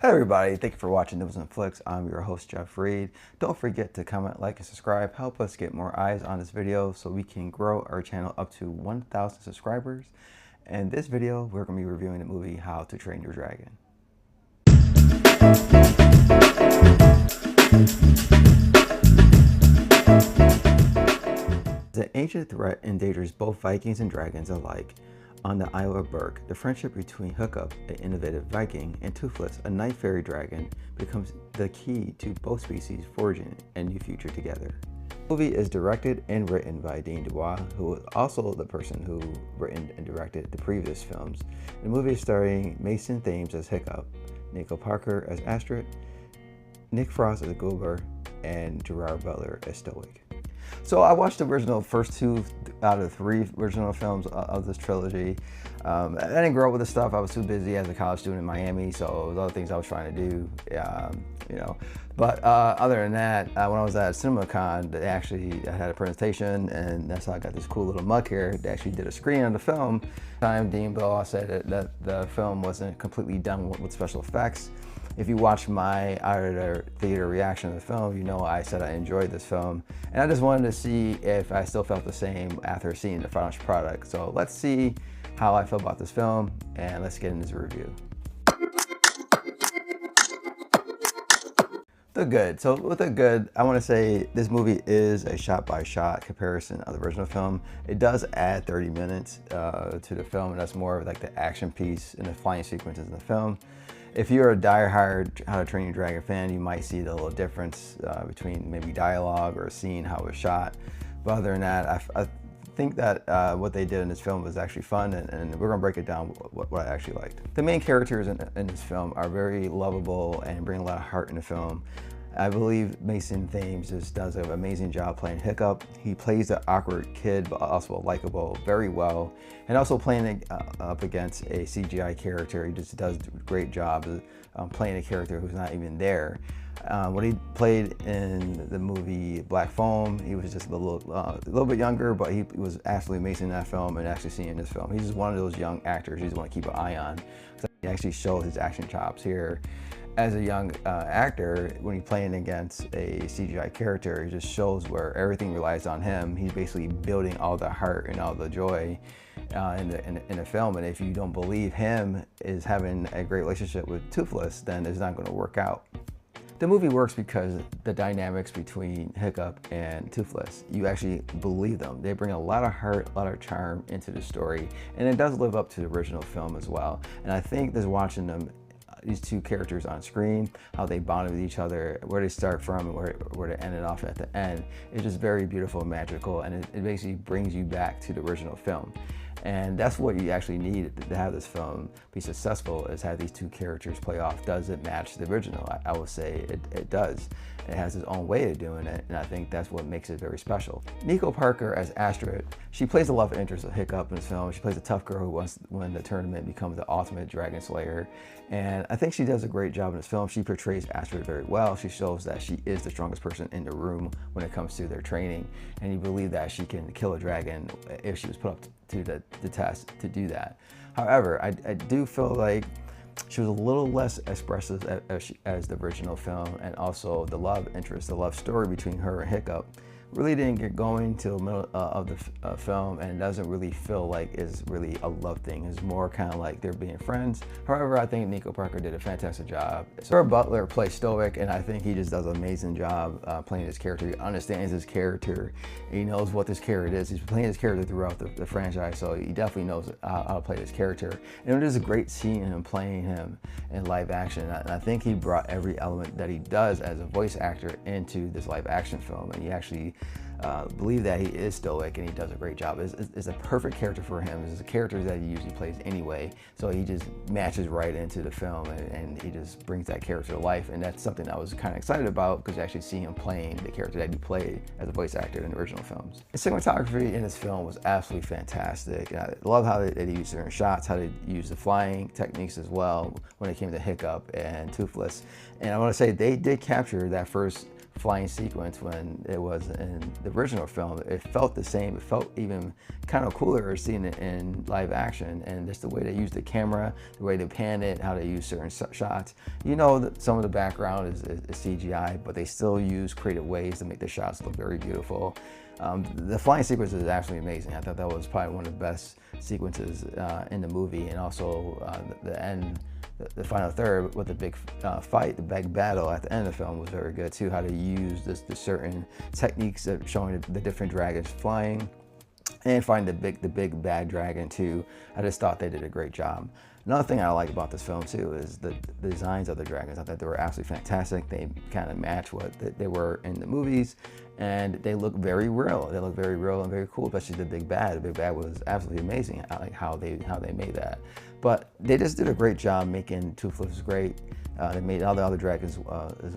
Hey everybody, thank you for watching Nibbles and Flicks. I'm your host, Jeff Reed. Don't forget to comment, like, and subscribe. Help us get more eyes on this video so we can grow our channel up to 1,000 subscribers. In this video, we're going to be reviewing the movie How to Train Your Dragon. The ancient threat endangers both Vikings and dragons alike. On the Isle of Berk, the friendship between Hiccup, an innovative Viking, and Toothless, a night fairy dragon, becomes the key to both species forging a new future together. The movie is directed and written by Dean Dubois, who was also the person who written and directed the previous films. The movie is starring Mason Thames as Hiccup, Nico Parker as Astrid, Nick Frost as Goldberg, and Gerard Butler as Stoic. So I watched the original first 2 out of 3 original films of this trilogy. I didn't grow up with this stuff. I was too busy as a college student in Miami, so it was other things I was trying to do, you know. But other than that, when I was at CinemaCon, they actually had a presentation, and that's how I got this cool little mug here. They actually did a screening of the film. Dean Dubois said that the film wasn't completely done with special effects. If you watch my out-of-the-theater reaction to the film, you know I said I enjoyed this film. And I just wanted to see if I still felt the same after seeing the finished product. So let's see how I feel about this film, and let's get into this review. The good. So with the good, I want to say this movie is a shot-by-shot comparison of the original film. It does add 30 minutes to the film, and that's more of like the action piece and the flying sequences in the film. If you're a die-hard How to Train Your Dragon fan, you might see the little difference between maybe dialogue or seeing how it was shot. But other than that, I think that what they did in this film was actually fun, and we're gonna break it down what I actually liked. The main characters in this film are very lovable and bring a lot of heart in the film. I believe Mason Thames just does an amazing job playing Hiccup. He plays the awkward kid, but also likable very well. And also playing up against a CGI character, he just does a great job of playing a character who's not even there. When he played in the movie Black Foam, he was just a little bit younger, but he was absolutely amazing in that film, and actually seeing this film. He's just one of those young actors you just want to keep an eye on. So he actually shows his action chops here. As a young actor, when he's playing against a CGI character, he just shows where everything relies on him. He's basically building all the heart and all the joy in the film. And if you don't believe him is having a great relationship with Toothless, then it's not going to work out. The movie works because the dynamics between Hiccup and Toothless, you actually believe them. They bring a lot of heart, a lot of charm into the story, and it does live up to the original film as well. And I think just watching them, these two characters on screen, how they bond with each other, where they start from and where they ended off at the end, is just very beautiful and magical, and it basically brings you back to the original film. And that's what you actually need to have this film be successful, is have these two characters play off. Does it match the original? I would say it does. It has its own way of doing it, and I think that's what makes it very special. Nico Parker as Astrid, she plays the love interest of Hiccup in this film. She plays a tough girl who wants to win the tournament, becomes the ultimate dragon slayer. And I think she does a great job in this film. She portrays Astrid very well. She shows that she is the strongest person in the room when it comes to their training. And you believe that she can kill a dragon if she was put up to the test to do that. However, I do feel like she was a little less expressive as the original film, and also the love interest, the love story between her and Hiccup really didn't get going till the middle of the film, and it doesn't really feel like it's really a love thing. It's more kind of like they're being friends. However, I think Nico Parker did a fantastic job. Gerard Butler plays Stoic, and I think he just does an amazing job playing his character. He understands his character. He knows what this character is. He's playing his character throughout the franchise, so he definitely knows how to play this character. And it is a great scene him playing him in live action. And I think he brought every element that he does as a voice actor into this live action film, and he actually believe that he is stoic, and he does a great job. It's a perfect character for him. It's a character that he usually plays anyway, so he just matches right into the film, and he just brings that character to life. And that's something I was kind of excited about, because you actually see him playing the character that he played as a voice actor in the original films. The cinematography in this film was absolutely fantastic. And I love how they used certain shots, how they used the flying techniques as well when it came to Hiccup and Toothless. And I want to say they did capture that first flying sequence when it was in the original film. It felt the same. It felt even kind of cooler seeing it in live action, and just the way they use the camera, the way they pan it, how they use certain shots. You know that some of the background is CGI, but they still use creative ways to make the shots look very beautiful. The flying sequence is absolutely amazing. I thought that was probably one of the best sequences in the movie, and also the end, the final third with the big fight, the big battle at the end of the film was very good too. How to use the certain techniques of showing the different dragons flying, and find the big bad dragon too. I just thought they did a great job. Another thing I like about this film too is the designs of the dragons. I thought they were absolutely fantastic. They kind of match what they were in the movies, and they look very real. They look very real and very cool, especially the big bad. The big bad was absolutely amazing. I like how they made that. But they just did a great job making Toothless great. They made all the other dragons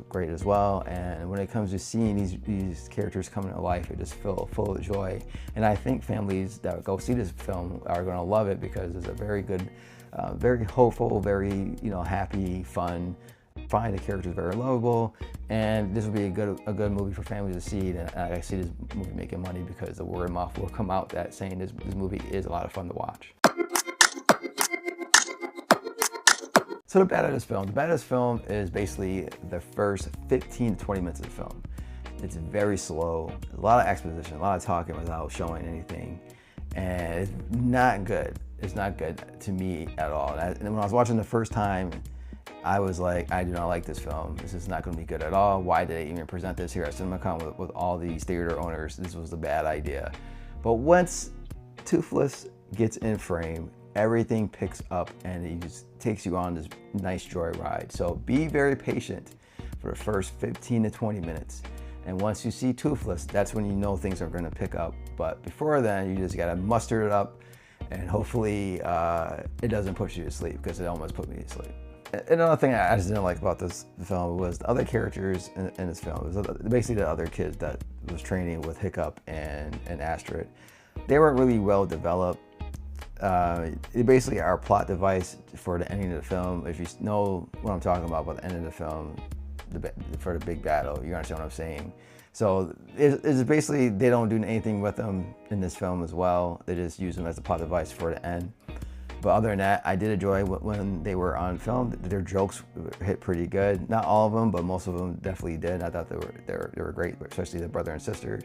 great as well. And when it comes to seeing these characters coming to life, it just full of joy. And I think families that go see this film are going to love it because it's a very good, very hopeful, very happy, fun. Find the characters very lovable, and this will be a good movie for families to see. And I see this movie making money because the word of mouth will come out that saying this movie is a lot of fun to watch. So the bad of this film. The bad of this film is basically the first 15 to 20 minutes of the film. It's very slow, a lot of exposition, a lot of talking without showing anything, and it's not good. It's not good to me at all. And when I was watching the first time, I was like, I do not like this film. This is not going to be good at all. Why did they even present this here at CinemaCon with all these theater owners? This was a bad idea. But once Toothless gets in frame, everything picks up and it just takes you on this nice joy ride. So be very patient for the first 15 to 20 minutes. And once you see Toothless, that's when you know things are going to pick up. But before then, you just got to muster it up, and hopefully it doesn't put you to sleep, because it almost put me to sleep. Another thing I just didn't like about this film was the other characters in this film. It was basically the other kids that was training with Hiccup and Astrid. They weren't really well developed. They basically are a plot device for the ending of the film. If you know what I'm talking about the end of the film, for the big battle, you understand what I'm saying. So it's basically, they don't do anything with them in this film as well. They just use them as a plot device for the end. But other than that, I did enjoy when they were on film. Their jokes hit pretty good. Not all of them, but most of them definitely did. I thought they were great, especially the brother and sister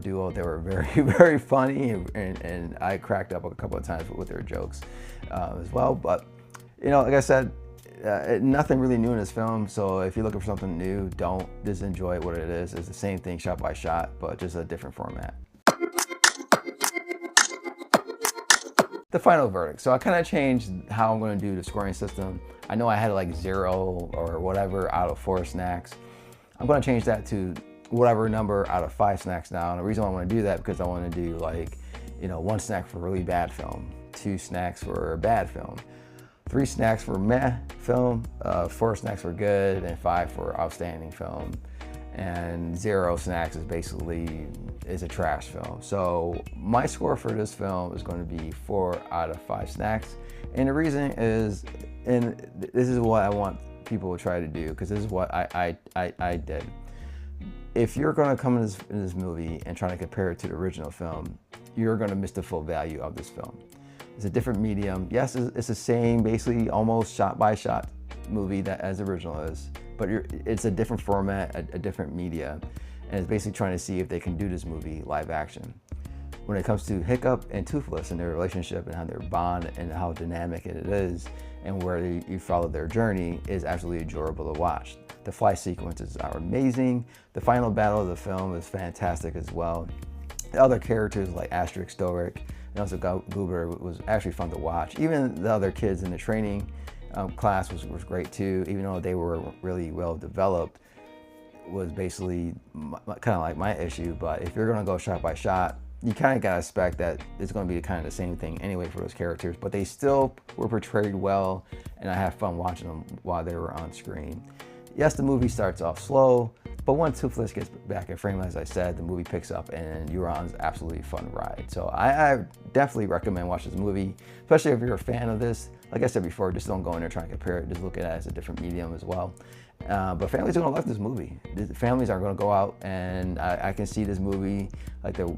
duo. They were very, very funny, and I cracked up a couple of times with their jokes as well. But like I said, nothing really new in this film. So if you're looking for something new, don't just enjoy what it is. It's the same thing shot by shot, but just a different format. The final verdict. So I kind of changed how I'm going to do the scoring system. I know I had like 0 or whatever out of 4 snacks. I'm going to change that to whatever number out of 5 snacks now. And the reason why I want to do that, because I want to do like, 1 snack for really bad film, 2 snacks for bad film, 3 snacks for meh film, 4 snacks for good, and 5 for outstanding film. And 0 snacks is basically a trash film. So my score for this film is going to be 4 out of 5 snacks. And the reason is, and this is what I want people to try to do, because this is what I did. If you're going to come in this movie and try to compare it to the original film, you're going to miss the full value of this film. It's a different medium. Yes, it's the same, basically almost shot by shot movie that as the original is, but it's a different format, a different media, and it's basically trying to see if they can do this movie live action. When it comes to Hiccup and Toothless and their relationship and how their bond and how dynamic it is, and where you follow their journey, is absolutely enjoyable to watch. The fly sequences are amazing. The final battle of the film is fantastic as well. The other characters like Asterix, Stoic, and also Goober was actually fun to watch. Even the other kids in the training class was great too, even though they were really well developed. Was basically kind of like my issue. But if you're going to go shot by shot, you kind of got to expect that it's going to be kind of the same thing anyway for those characters, but they still were portrayed well, and I had fun watching them while they were on screen. Yes, the movie starts off slow, but once Toothless gets back in frame, as I said, the movie picks up and you're on an absolutely fun ride. So I definitely recommend watching this movie, especially if you're a fan of this. like I said before, just don't go in there trying to compare it. Just look at it as a different medium as well. But families are gonna love this movie. Families are gonna go out, and I can see this movie, like the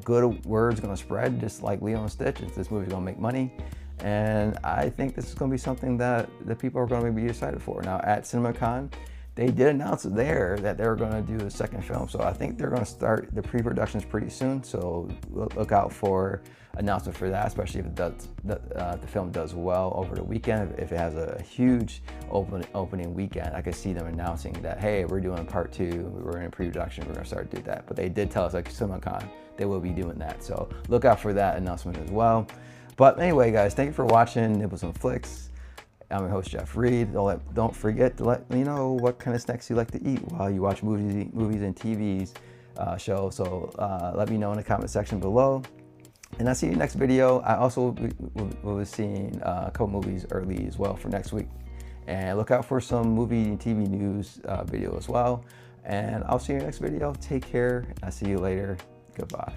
good word's gonna spread, just like Lilo and Stitch. This movie's gonna make money, and I think this is gonna be something that the people are gonna be excited for. Now at CinemaCon, they did announce there that they were gonna do a second film, so I think they're gonna start the pre-productions pretty soon. So look out for announcement for that, especially if it does, the film does well over the weekend. If it has a huge opening weekend, I could see them announcing that, hey, we're doing part 2, we're in pre-production, we're gonna start to do that. But they did tell us, like CinemaCon, they will be doing that. So look out for that announcement as well. But anyway, guys, thank you for watching Nibbles and Flicks. I'm your host, Jeff Reed. Don't forget to let me know what kind of snacks you like to eat while you watch movies and TVs shows. So let me know in the comment section below. And I'll see you next video. I also will be seeing a couple movies early as well for next week. And look out for some movie and TV news video as well. And I'll see you in the next video. Take care. I'll see you later. Goodbye.